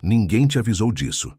Ninguém te avisou disso.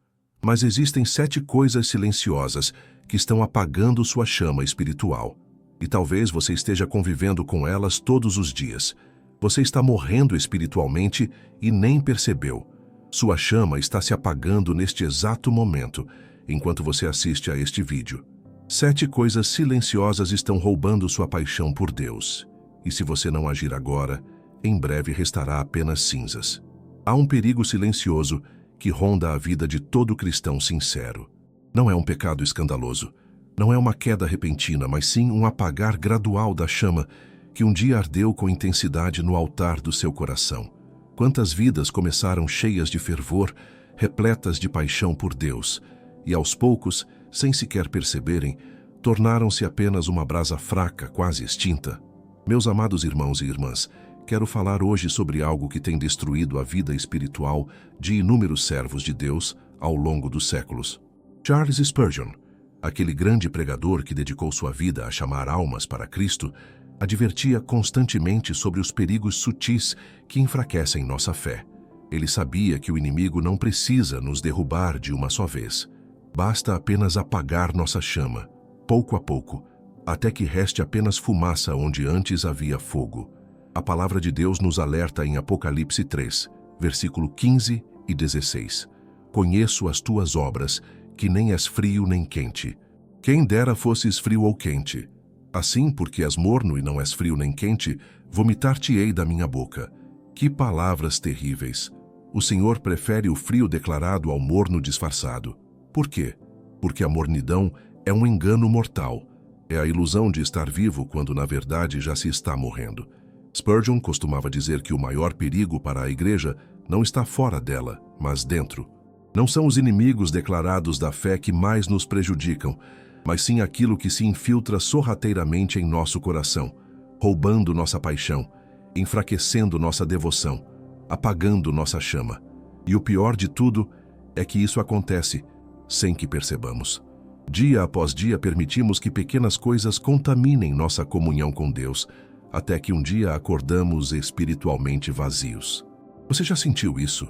Mas existem 7 coisas silenciosas que estão apagando sua chama espiritual. E talvez você esteja convivendo com elas todos os dias. Você está morrendo espiritualmente e nem percebeu. Sua chama está se apagando neste exato momento, enquanto você assiste a este vídeo. 7 coisas silenciosas estão roubando sua paixão por Deus. E se você não agir agora, em breve restará apenas cinzas. Há um perigo silencioso que ronda a vida de todo cristão sincero. Não é um pecado escandaloso. Não é uma queda repentina, mas sim um apagar gradual da chama que um dia ardeu com intensidade no altar do seu coração. Quantas vidas começaram cheias de fervor, repletas de paixão por Deus, e aos poucos, sem sequer perceberem, tornaram-se apenas uma brasa fraca, quase extinta. Meus amados irmãos e irmãs, quero falar hoje sobre algo que tem destruído a vida espiritual de inúmeros servos de Deus ao longo dos séculos. Charles Spurgeon, aquele grande pregador que dedicou sua vida a chamar almas para Cristo, advertia constantemente sobre os perigos sutis que enfraquecem nossa fé. Ele sabia que o inimigo não precisa nos derrubar de uma só vez. Basta apenas apagar nossa chama, pouco a pouco, até que reste apenas fumaça onde antes havia fogo. A palavra de Deus nos alerta em Apocalipse 3, versículo 15 e 16. Conheço as tuas obras, que nem és frio nem quente. Quem dera fosses frio ou quente. Assim, porque és morno e não és frio nem quente, vomitar-te-ei da minha boca. Que palavras terríveis! O Senhor prefere o frio declarado ao morno disfarçado. Por quê? Porque a mornidão é um engano mortal. É a ilusão de estar vivo quando na verdade já se está morrendo. Spurgeon costumava dizer que o maior perigo para a igreja não está fora dela, mas dentro. Não são os inimigos declarados da fé que mais nos prejudicam, mas sim aquilo que se infiltra sorrateiramente em nosso coração, roubando nossa paixão, enfraquecendo nossa devoção, apagando nossa chama. E o pior de tudo é que isso acontece sem que percebamos. Dia após dia permitimos que pequenas coisas contaminem nossa comunhão com Deus, até que um dia acordamos espiritualmente vazios. Você já sentiu isso?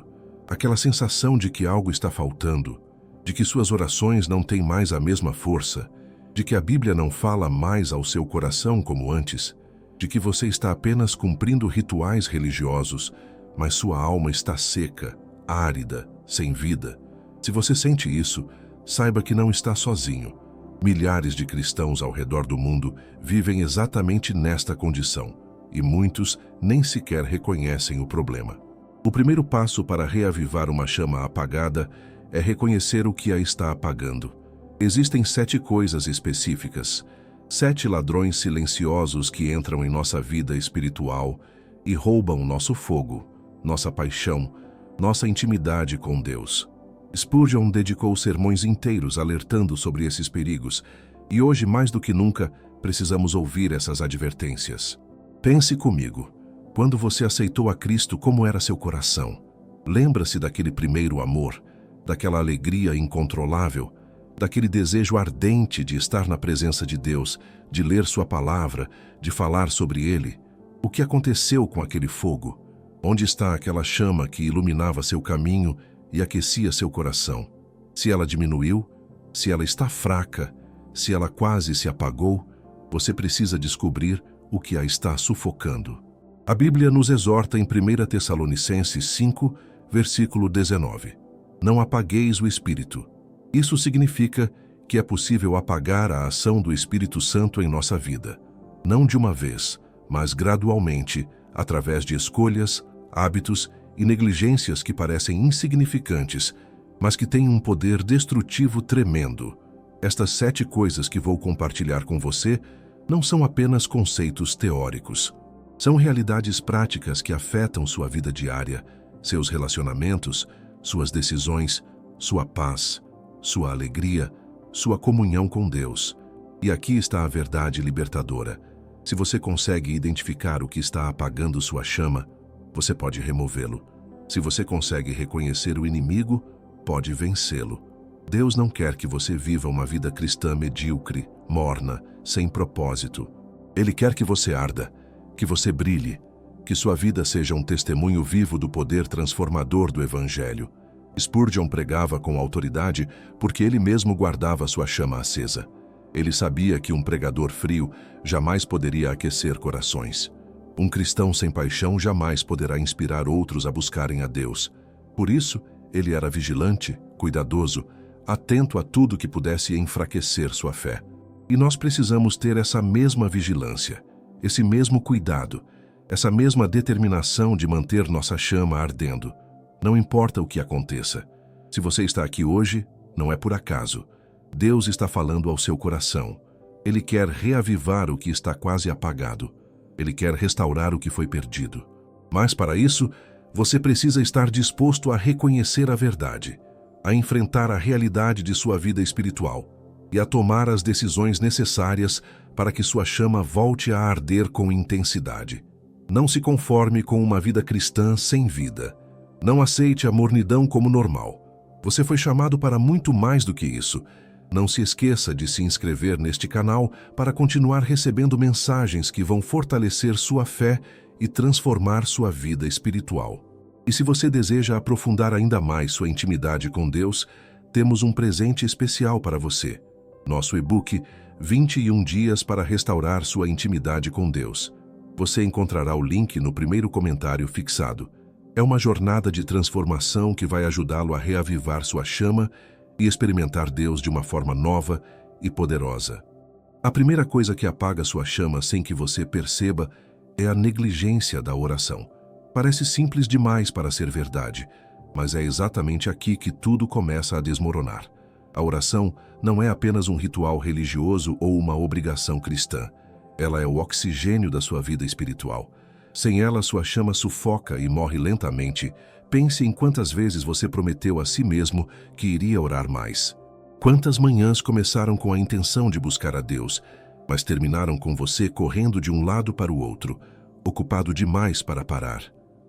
Aquela sensação de que algo está faltando, de que suas orações não têm mais a mesma força, de que a Bíblia não fala mais ao seu coração como antes, de que você está apenas cumprindo rituais religiosos, mas sua alma está seca, árida, sem vida. Se você sente isso, saiba que não está sozinho. Milhares de cristãos ao redor do mundo vivem exatamente nesta condição, e muitos nem sequer reconhecem o problema. O primeiro passo para reavivar uma chama apagada é reconhecer o que a está apagando. Existem 7 coisas específicas, 7 ladrões silenciosos que entram em nossa vida espiritual e roubam nosso fogo, nossa paixão, nossa intimidade com Deus. Spurgeon dedicou sermões inteiros alertando sobre esses perigos, e hoje, mais do que nunca, precisamos ouvir essas advertências. Pense comigo, quando você aceitou a Cristo, como era seu coração? Lembra-se daquele primeiro amor, daquela alegria incontrolável, daquele desejo ardente de estar na presença de Deus, de ler sua palavra, de falar sobre Ele? O que aconteceu com aquele fogo? Onde está aquela chama que iluminava seu caminho e aquecia seu coração? Se ela diminuiu, se ela está fraca, se ela quase se apagou, você precisa descobrir o que a está sufocando. A Bíblia nos exorta em 1 Tessalonicenses 5, versículo 19. Não apagueis o Espírito. Isso significa que é possível apagar a ação do Espírito Santo em nossa vida. Não de uma vez, mas gradualmente, através de escolhas, hábitos e negligências que parecem insignificantes, mas que têm um poder destrutivo tremendo. Estas 7 coisas que vou compartilhar com você não são apenas conceitos teóricos. São realidades práticas que afetam sua vida diária, seus relacionamentos, suas decisões, sua paz, sua alegria, sua comunhão com Deus. E aqui está a verdade libertadora. Se você consegue identificar o que está apagando sua chama, você pode removê-lo. Se você consegue reconhecer o inimigo, pode vencê-lo. Deus não quer que você viva uma vida cristã medíocre, morna, sem propósito. Ele quer que você arda, que você brilhe, que sua vida seja um testemunho vivo do poder transformador do Evangelho. Spurgeon pregava com autoridade porque ele mesmo guardava sua chama acesa. Ele sabia que um pregador frio jamais poderia aquecer corações. Um cristão sem paixão jamais poderá inspirar outros a buscarem a Deus. Por isso, ele era vigilante, cuidadoso, atento a tudo que pudesse enfraquecer sua fé. E nós precisamos ter essa mesma vigilância, esse mesmo cuidado, essa mesma determinação de manter nossa chama ardendo. Não importa o que aconteça. Se você está aqui hoje, não é por acaso. Deus está falando ao seu coração. Ele quer reavivar o que está quase apagado. Ele quer restaurar o que foi perdido. Mas para isso, você precisa estar disposto a reconhecer a verdade, a enfrentar a realidade de sua vida espiritual e a tomar as decisões necessárias para que sua chama volte a arder com intensidade. Não se conforme com uma vida cristã sem vida. Não aceite a mornidão como normal. Você foi chamado para muito mais do que isso. Não se esqueça de se inscrever neste canal para continuar recebendo mensagens que vão fortalecer sua fé e transformar sua vida espiritual. E se você deseja aprofundar ainda mais sua intimidade com Deus, temos um presente especial para você. Nosso e-book 21 Dias para Restaurar Sua Intimidade com Deus. Você encontrará o link no primeiro comentário fixado. É uma jornada de transformação que vai ajudá-lo a reavivar sua chama e experimentar Deus de uma forma nova e poderosa. A primeira coisa que apaga sua chama sem que você perceba é a negligência da oração. Parece simples demais para ser verdade, mas é exatamente aqui que tudo começa a desmoronar. A oração não é apenas um ritual religioso ou uma obrigação cristã. Ela é o oxigênio da sua vida espiritual. Sem ela, sua chama sufoca e morre lentamente. Pense em quantas vezes você prometeu a si mesmo que iria orar mais. Quantas manhãs começaram com a intenção de buscar a Deus, mas terminaram com você correndo de um lado para o outro, ocupado demais para parar.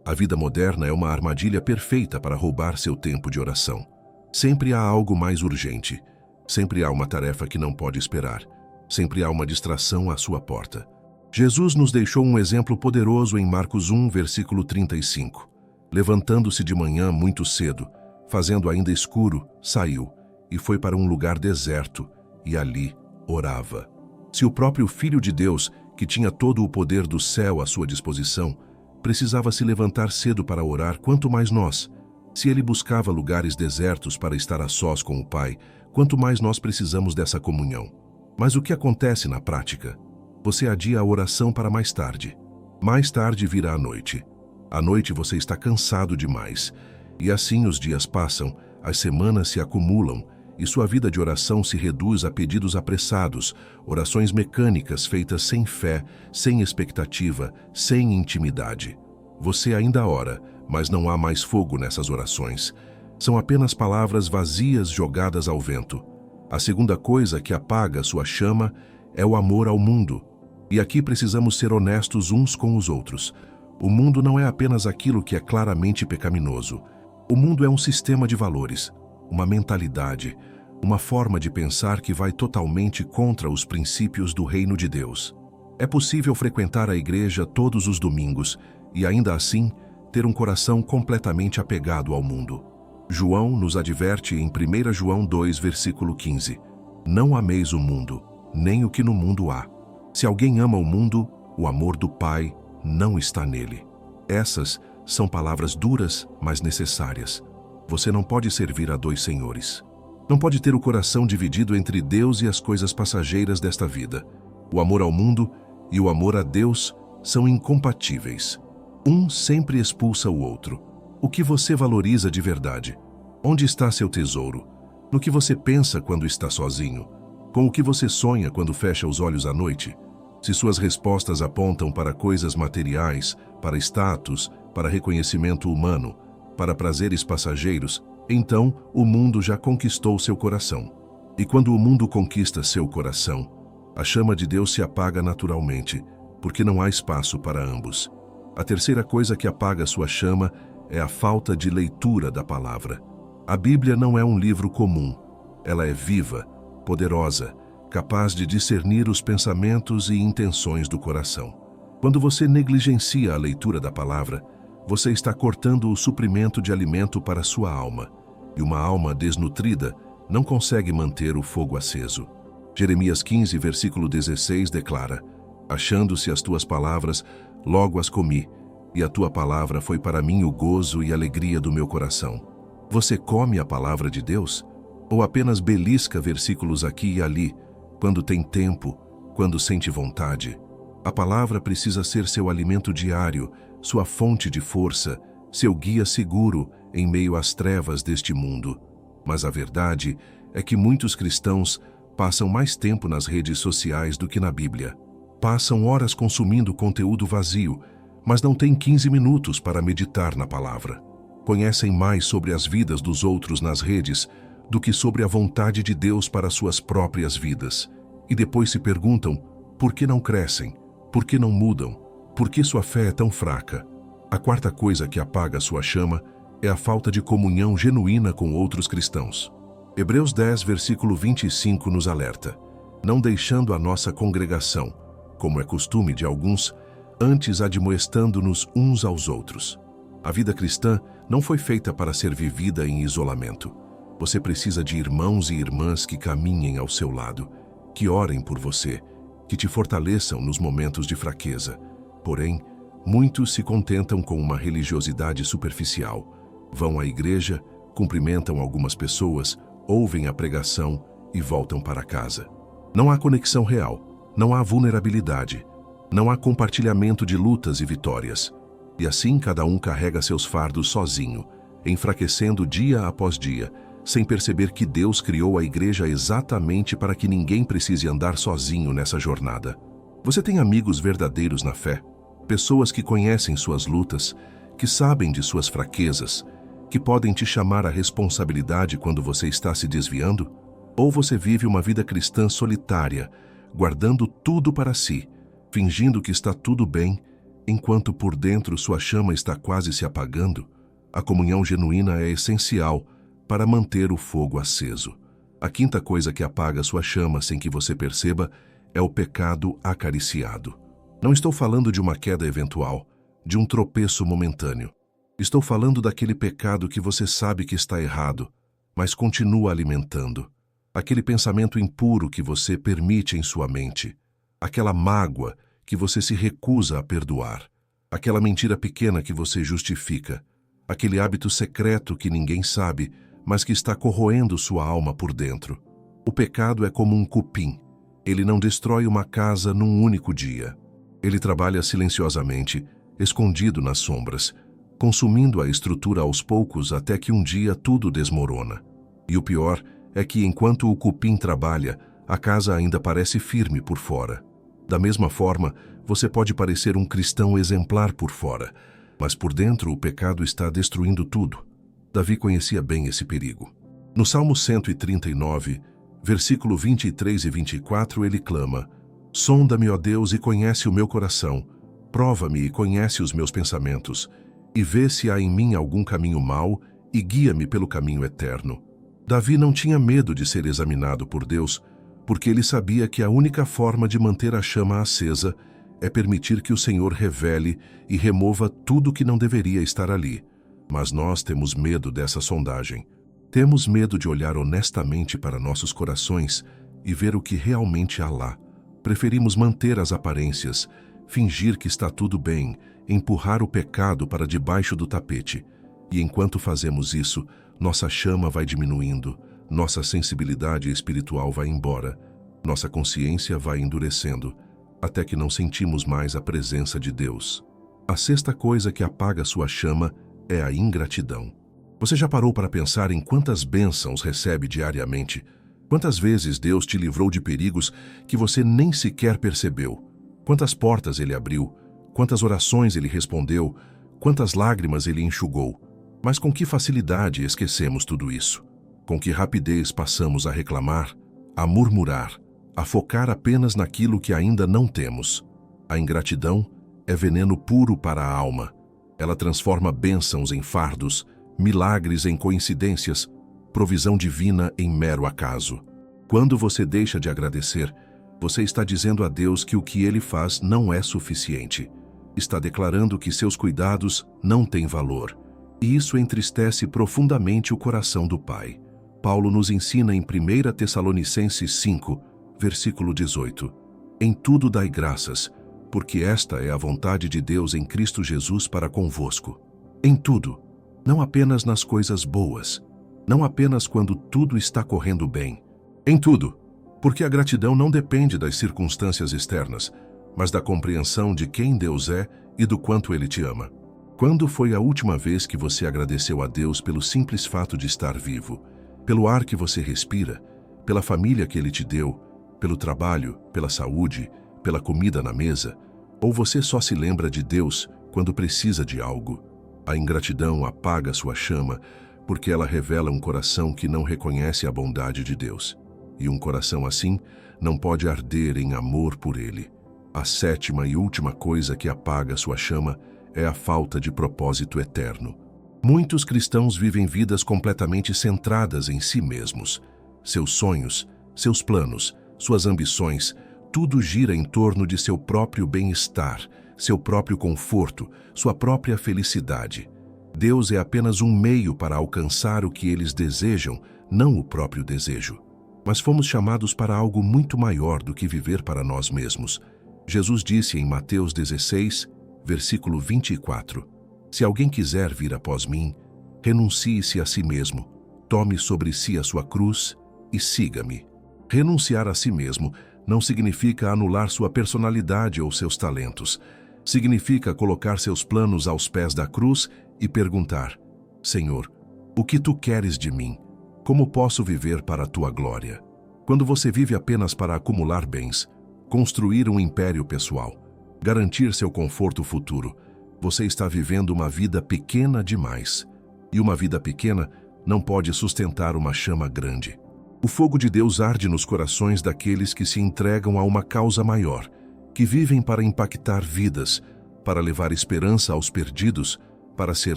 A vida moderna é uma armadilha perfeita para roubar seu tempo de oração. Sempre há algo mais urgente. Sempre há uma tarefa que não pode esperar. Sempre há uma distração à sua porta. Jesus nos deixou um exemplo poderoso em Marcos 1, versículo 35. Levantando-se de manhã muito cedo, fazendo ainda escuro, saiu e foi para um lugar deserto e ali orava. Se o próprio Filho de Deus, que tinha todo o poder do céu à sua disposição, precisava se levantar cedo para orar, quanto mais nós. Se ele buscava lugares desertos para estar a sós com o Pai, quanto mais nós precisamos dessa comunhão. Mas o que acontece na prática? Você adia a oração para mais tarde. Mais tarde virá a noite. À noite você está cansado demais. E assim os dias passam, as semanas se acumulam e sua vida de oração se reduz a pedidos apressados, orações mecânicas feitas sem fé, sem expectativa, sem intimidade. Você ainda ora, mas não há mais fogo nessas orações. São apenas palavras vazias jogadas ao vento. A segunda coisa que apaga sua chama é o amor ao mundo. E aqui precisamos ser honestos uns com os outros. O mundo não é apenas aquilo que é claramente pecaminoso. O mundo é um sistema de valores, uma mentalidade, uma forma de pensar que vai totalmente contra os princípios do reino de Deus. É possível frequentar a igreja todos os domingos e ainda assim ter um coração completamente apegado ao mundo. João nos adverte em 1 João 2, versículo 15. Não ameis o mundo, nem o que no mundo há. Se alguém ama o mundo, o amor do Pai não está nele. Essas são palavras duras, mas necessárias. Você não pode servir a dois senhores. Não pode ter o coração dividido entre Deus e as coisas passageiras desta vida. O amor ao mundo e o amor a Deus são incompatíveis. Um sempre expulsa o outro. O que você valoriza de verdade? Onde está seu tesouro? No que você pensa quando está sozinho? Com o que você sonha quando fecha os olhos à noite? Se suas respostas apontam para coisas materiais, para status, para reconhecimento humano, para prazeres passageiros, então o mundo já conquistou seu coração. E quando o mundo conquista seu coração, a chama de Deus se apaga naturalmente, porque não há espaço para ambos. A terceira coisa que apaga sua chama é a falta de leitura da palavra. A Bíblia não é um livro comum. Ela é viva, poderosa, capaz de discernir os pensamentos e intenções do coração. Quando você negligencia a leitura da palavra, você está cortando o suprimento de alimento para sua alma. e uma alma desnutrida não consegue manter o fogo aceso. Jeremias 15, versículo 16 declara: Achando-se as tuas palavras, logo as comi, e a tua palavra foi para mim o gozo e alegria do meu coração. Você come a palavra de Deus? Ou apenas belisca versículos aqui e ali, quando tem tempo, quando sente vontade? A palavra precisa ser seu alimento diário, sua fonte de força, seu guia seguro em meio às trevas deste mundo. Mas a verdade é que muitos cristãos passam mais tempo nas redes sociais do que na Bíblia. Passam horas consumindo conteúdo vazio, mas não têm 15 minutos para meditar na palavra. Conhecem mais sobre as vidas dos outros nas redes do que sobre a vontade de Deus para suas próprias vidas. E depois se perguntam, por que não crescem? Por que não mudam? Por que sua fé é tão fraca? A quarta coisa que apaga sua chama é a falta de comunhão genuína com outros cristãos. Hebreus 10, versículo 25 nos alerta: não deixando a nossa congregação, como é costume de alguns, antes admoestando-nos uns aos outros. A vida cristã não foi feita para ser vivida em isolamento. Você precisa de irmãos e irmãs que caminhem ao seu lado, que orem por você, que te fortaleçam nos momentos de fraqueza. Porém, muitos se contentam com uma religiosidade superficial. Vão à igreja, cumprimentam algumas pessoas, ouvem a pregação e voltam para casa. Não há conexão real, não há vulnerabilidade, não há compartilhamento de lutas e vitórias. E assim cada um carrega seus fardos sozinho, enfraquecendo dia após dia, sem perceber que Deus criou a igreja exatamente para que ninguém precise andar sozinho nessa jornada. Você tem amigos verdadeiros na fé, pessoas que conhecem suas lutas, que sabem de suas fraquezas, que podem te chamar à responsabilidade quando você está se desviando? Ou você vive uma vida cristã solitária, guardando tudo para si, fingindo que está tudo bem, enquanto por dentro sua chama está quase se apagando? A comunhão genuína é essencial para manter o fogo aceso. A quinta coisa que apaga sua chama sem que você perceba é o pecado acariciado. Não estou falando de uma queda eventual, de um tropeço momentâneo. Estou falando daquele pecado que você sabe que está errado, mas continua alimentando. Aquele pensamento impuro que você permite em sua mente. Aquela mágoa que você se recusa a perdoar. Aquela mentira pequena que você justifica. Aquele hábito secreto que ninguém sabe, mas que está corroendo sua alma por dentro. O pecado é como um cupim. Ele não destrói uma casa num único dia. Ele trabalha silenciosamente, escondido nas sombras, consumindo a estrutura aos poucos até que um dia tudo desmorona. E o pior é que enquanto o cupim trabalha, a casa ainda parece firme por fora. Da mesma forma, você pode parecer um cristão exemplar por fora, mas por dentro o pecado está destruindo tudo. Davi conhecia bem esse perigo. No Salmo 139, versículo 23 e 24, ele clama: sonda-me, ó Deus, e conhece o meu coração. Prova-me e conhece os meus pensamentos, e vê se há em mim algum caminho mau, e guia-me pelo caminho eterno. Davi não tinha medo de ser examinado por Deus, porque ele sabia que a única forma de manter a chama acesa é permitir que o Senhor revele e remova tudo que não deveria estar ali. Mas nós temos medo dessa sondagem. Temos medo de olhar honestamente para nossos corações e ver o que realmente há lá. Preferimos manter as aparências, fingir que está tudo bem, empurrar o pecado para debaixo do tapete. E enquanto fazemos isso, nossa chama vai diminuindo, nossa sensibilidade espiritual vai embora, nossa consciência vai endurecendo, até que não sentimos mais a presença de Deus. A sexta coisa que apaga sua chama é a ingratidão. Você já parou para pensar em quantas bênçãos recebe diariamente? Quantas vezes Deus te livrou de perigos que você nem sequer percebeu? Quantas portas Ele abriu? Quantas orações Ele respondeu? Quantas lágrimas Ele enxugou? Mas com que facilidade esquecemos tudo isso? Com que rapidez passamos a reclamar, a murmurar, a focar apenas naquilo que ainda não temos? A ingratidão é veneno puro para a alma. Ela transforma bênçãos em fardos, milagres em coincidências, provisão divina em mero acaso. Quando você deixa de agradecer, você está dizendo a Deus que o que Ele faz não é suficiente. Está declarando que seus cuidados não têm valor. E isso entristece profundamente o coração do Pai. Paulo nos ensina em 1 Tessalonicenses 5, versículo 18: Em tudo dai graças, porque esta é a vontade de Deus em Cristo Jesus para convosco. Em tudo, não apenas nas coisas boas, não apenas quando tudo está correndo bem. Em tudo, porque a gratidão não depende das circunstâncias externas, mas da compreensão de quem Deus é e do quanto Ele te ama. Quando foi a última vez que você agradeceu a Deus pelo simples fato de estar vivo, pelo ar que você respira, pela família que Ele te deu, pelo trabalho, pela saúde, pela comida na mesa? Ou você só se lembra de Deus quando precisa de algo? A ingratidão apaga sua chama, porque ela revela um coração que não reconhece a bondade de Deus. E um coração assim não pode arder em amor por Ele. A sétima e última coisa que apaga sua chama é a falta de propósito eterno. Muitos cristãos vivem vidas completamente centradas em si mesmos. Seus sonhos, seus planos, suas ambições, tudo gira em torno de seu próprio bem-estar, seu próprio conforto, sua própria felicidade. Deus é apenas um meio para alcançar o que eles desejam, não o próprio desejo. Mas fomos chamados para algo muito maior do que viver para nós mesmos. Jesus disse em Mateus 16, versículo 24: Se alguém quiser vir após mim, renuncie-se a si mesmo, tome sobre si a sua cruz e siga-me. Renunciar a si mesmo não significa anular sua personalidade ou seus talentos. Significa colocar seus planos aos pés da cruz e perguntar: Senhor, o que tu queres de mim? Como posso viver para a tua glória? Quando você vive apenas para acumular bens, construir um império pessoal, garantir seu conforto futuro, você está vivendo uma vida pequena demais. E uma vida pequena não pode sustentar uma chama grande. O fogo de Deus arde nos corações daqueles que se entregam a uma causa maior, que vivem para impactar vidas, para levar esperança aos perdidos, para ser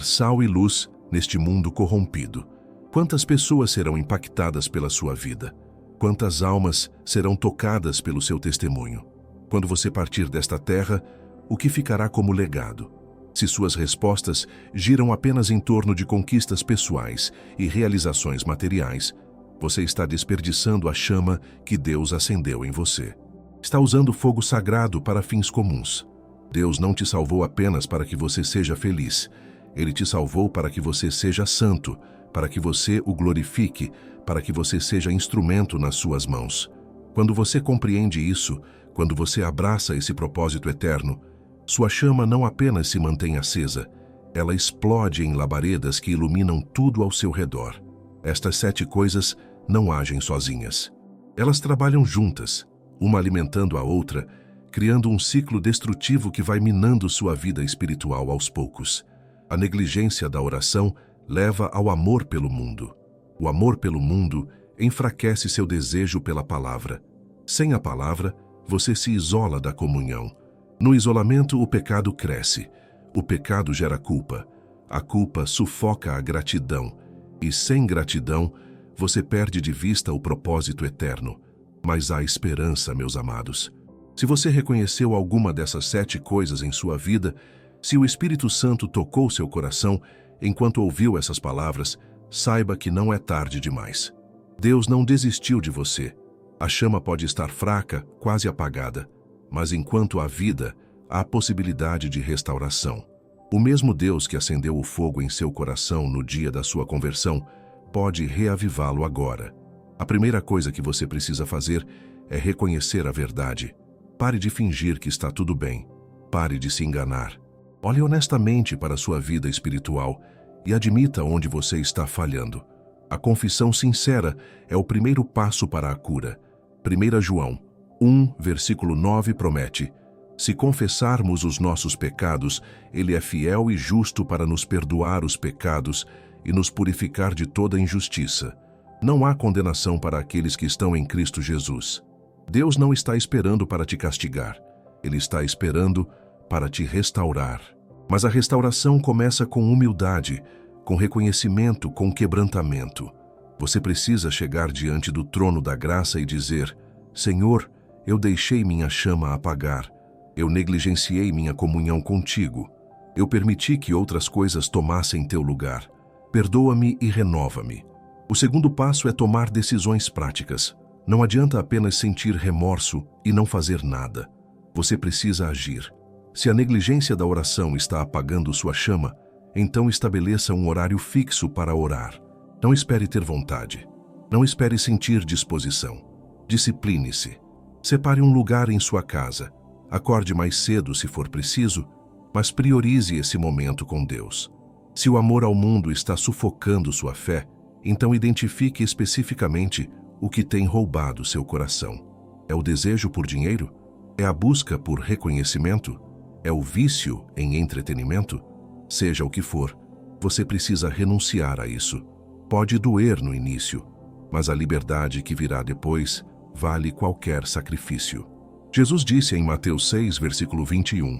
sal e luz neste mundo corrompido. Quantas pessoas serão impactadas pela sua vida? Quantas almas serão tocadas pelo seu testemunho? Quando você partir desta terra, o que ficará como legado? Se suas respostas giram apenas em torno de conquistas pessoais e realizações materiais, você está desperdiçando a chama que Deus acendeu em você. Está usando fogo sagrado para fins comuns. Deus não te salvou apenas para que você seja feliz. Ele te salvou para que você seja santo, para que você o glorifique, para que você seja instrumento nas suas mãos. Quando você compreende isso, quando você abraça esse propósito eterno, sua chama não apenas se mantém acesa, ela explode em labaredas que iluminam tudo ao seu redor. Estas 7 coisas não agem sozinhas. Elas trabalham juntas, uma alimentando a outra, criando um ciclo destrutivo que vai minando sua vida espiritual aos poucos. A negligência da oração leva ao amor pelo mundo. O amor pelo mundo enfraquece seu desejo pela palavra. Sem a palavra, você se isola da comunhão. No isolamento, o pecado cresce. O pecado gera culpa. A culpa sufoca a gratidão. E sem gratidão, você perde de vista o propósito eterno. Mas há esperança, meus amados. Se você reconheceu alguma dessas 7 coisas em sua vida, se o Espírito Santo tocou seu coração enquanto ouviu essas palavras, saiba que não é tarde demais. Deus não desistiu de você. A chama pode estar fraca, quase apagada, mas enquanto há vida, há a possibilidade de restauração. O mesmo Deus que acendeu o fogo em seu coração no dia da sua conversão, pode reavivá-lo agora. A primeira coisa que você precisa fazer é reconhecer a verdade. Pare de fingir que está tudo bem. Pare de se enganar. Olhe honestamente para a sua vida espiritual e admita onde você está falhando. A confissão sincera é o primeiro passo para a cura. 1 João 1, versículo 9 promete: se confessarmos os nossos pecados, Ele é fiel e justo para nos perdoar os pecados e nos purificar de toda injustiça. Não há condenação para aqueles que estão em Cristo Jesus. Deus não está esperando para te castigar. Ele está esperando para te restaurar. Mas a restauração começa com humildade, com reconhecimento, com quebrantamento. Você precisa chegar diante do trono da graça e dizer: Senhor, eu deixei minha chama apagar. Eu negligenciei minha comunhão contigo. Eu permiti que outras coisas tomassem teu lugar. Perdoa-me e renova-me. O segundo passo é tomar decisões práticas. Não adianta apenas sentir remorso e não fazer nada. Você precisa agir. Se a negligência da oração está apagando sua chama, então estabeleça um horário fixo para orar. Não espere ter vontade. Não espere sentir disposição. Discipline-se. Separe um lugar em sua casa. Acorde mais cedo se for preciso, mas priorize esse momento com Deus. Se o amor ao mundo está sufocando sua fé, então identifique especificamente o que tem roubado seu coração. É o desejo por dinheiro? É a busca por reconhecimento? É o vício em entretenimento? Seja o que for, você precisa renunciar a isso. Pode doer no início, mas a liberdade que virá depois vale qualquer sacrifício. Jesus disse em Mateus 6, versículo 21,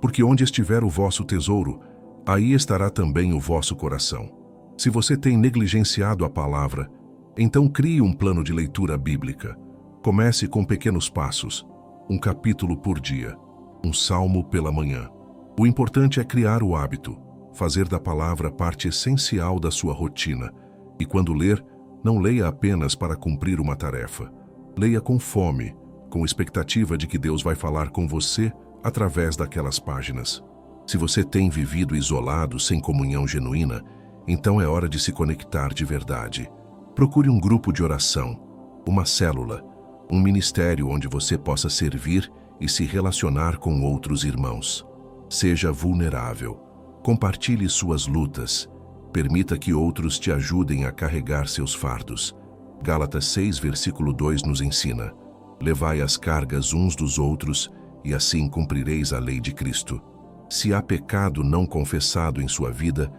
porque onde estiver o vosso tesouro, aí estará também o vosso coração. Se você tem negligenciado a palavra, então crie um plano de leitura bíblica. Comece com pequenos passos, um capítulo por dia, um salmo pela manhã. O importante é criar o hábito, fazer da palavra parte essencial da sua rotina. E quando ler, não leia apenas para cumprir uma tarefa. Leia com fome, com expectativa de que Deus vai falar com você através daquelas páginas. Se você tem vivido isolado, sem comunhão genuína, então é hora de se conectar de verdade. Procure um grupo de oração, uma célula, um ministério onde você possa servir e se relacionar com outros irmãos. Seja vulnerável. Compartilhe suas lutas. Permita que outros te ajudem a carregar seus fardos. Gálatas 6, versículo 2 nos ensina: levai as cargas uns dos outros e assim cumprireis a lei de Cristo. Se há pecado não confessado em sua vida,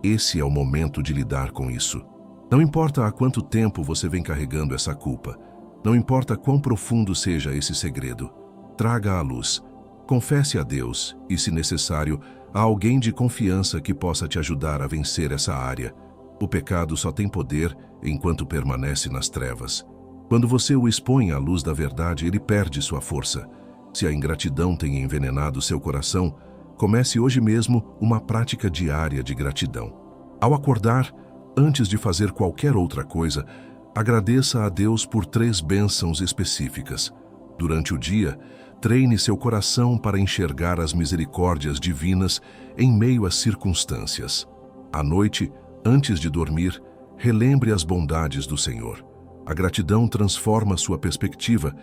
esse é o momento de lidar com isso. Não importa há quanto tempo você vem carregando essa culpa. Não importa quão profundo seja esse segredo. Traga à luz. Confesse a Deus e, se necessário, a alguém de confiança que possa te ajudar a vencer essa área. O pecado só tem poder enquanto permanece nas trevas. Quando você o expõe à luz da verdade, ele perde sua força. Se a ingratidão tem envenenado seu coração, comece hoje mesmo uma prática diária de gratidão. Ao acordar, antes de fazer qualquer outra coisa, agradeça a Deus por 3 bênçãos específicas. Durante o dia, treine seu coração para enxergar as misericórdias divinas em meio às circunstâncias. À noite, antes de dormir, relembre as bondades do Senhor. A gratidão transforma sua perspectiva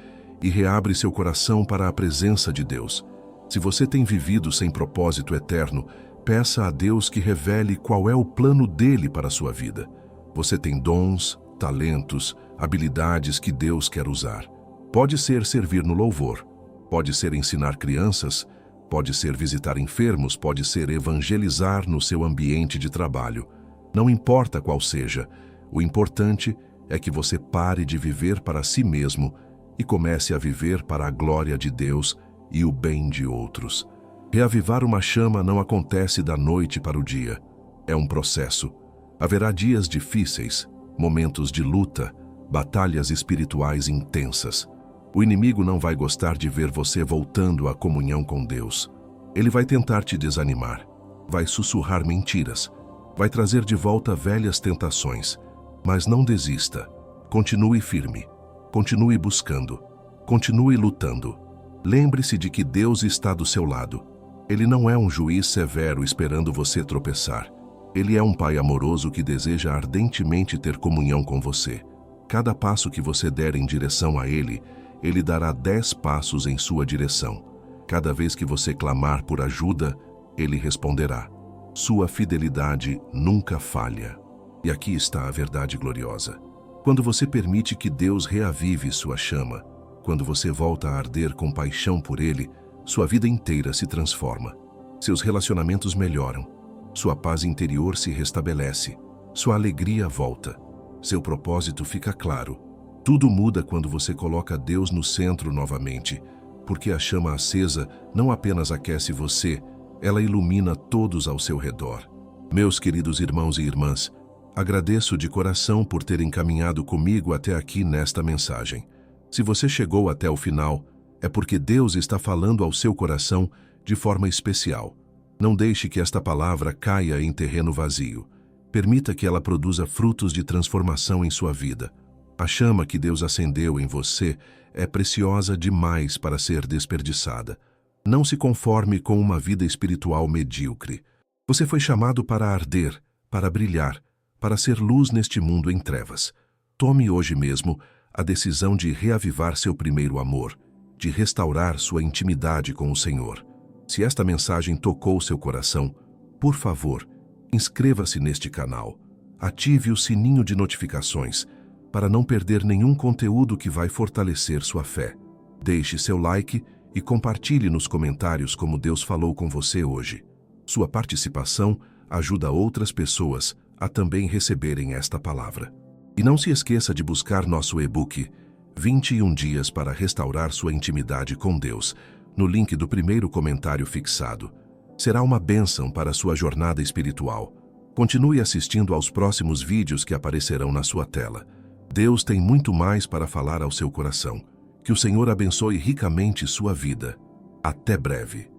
e reabre seu coração para a presença de Deus. Se você tem vivido sem propósito eterno, peça a Deus que revele qual é o plano dele para a sua vida. Você tem dons, talentos, habilidades que Deus quer usar. Pode ser servir no louvor, pode ser ensinar crianças, pode ser visitar enfermos, pode ser evangelizar no seu ambiente de trabalho. Não importa qual seja, o importante é que você pare de viver para si mesmo e comece a viver para a glória de Deus e o bem de outros. Reavivar uma chama não acontece da noite para o dia. É um processo. Haverá dias difíceis, momentos de luta, batalhas espirituais intensas. O inimigo não vai gostar de ver você voltando à comunhão com Deus. Ele vai tentar te desanimar, vai sussurrar mentiras, vai trazer de volta velhas tentações. Mas não desista. Continue firme. Continue buscando. Continue lutando. Lembre-se de que Deus está do seu lado. Ele não é um juiz severo esperando você tropeçar. Ele é um pai amoroso que deseja ardentemente ter comunhão com você. Cada passo que você der em direção a Ele, Ele dará 10 passos em sua direção. Cada vez que você clamar por ajuda, Ele responderá. Sua fidelidade nunca falha. E aqui está a verdade gloriosa. Quando você permite que Deus reavive sua chama, quando você volta a arder com paixão por Ele, sua vida inteira se transforma. Seus relacionamentos melhoram. Sua paz interior se restabelece. Sua alegria volta. Seu propósito fica claro. Tudo muda quando você coloca Deus no centro novamente, porque a chama acesa não apenas aquece você, ela ilumina todos ao seu redor. Meus queridos irmãos e irmãs, agradeço de coração por terem caminhado comigo até aqui nesta mensagem. Se você chegou até o final, é porque Deus está falando ao seu coração de forma especial. Não deixe que esta palavra caia em terreno vazio. Permita que ela produza frutos de transformação em sua vida. A chama que Deus acendeu em você é preciosa demais para ser desperdiçada. Não se conforme com uma vida espiritual medíocre. Você foi chamado para arder, para brilhar, para ser luz neste mundo em trevas. Tome hoje mesmo a decisão de reavivar seu primeiro amor, de restaurar sua intimidade com o Senhor. Se esta mensagem tocou seu coração, por favor, inscreva-se neste canal. Ative o sininho de notificações para não perder nenhum conteúdo que vai fortalecer sua fé. Deixe seu like e compartilhe nos comentários como Deus falou com você hoje. Sua participação ajuda outras pessoas a também receberem esta palavra. E não se esqueça de buscar nosso e-book 21 Dias para Restaurar Sua Intimidade com Deus, no link do primeiro comentário fixado. Será uma bênção para a sua jornada espiritual. Continue assistindo aos próximos vídeos que aparecerão na sua tela. Deus tem muito mais para falar ao seu coração. Que o Senhor abençoe ricamente sua vida. Até breve.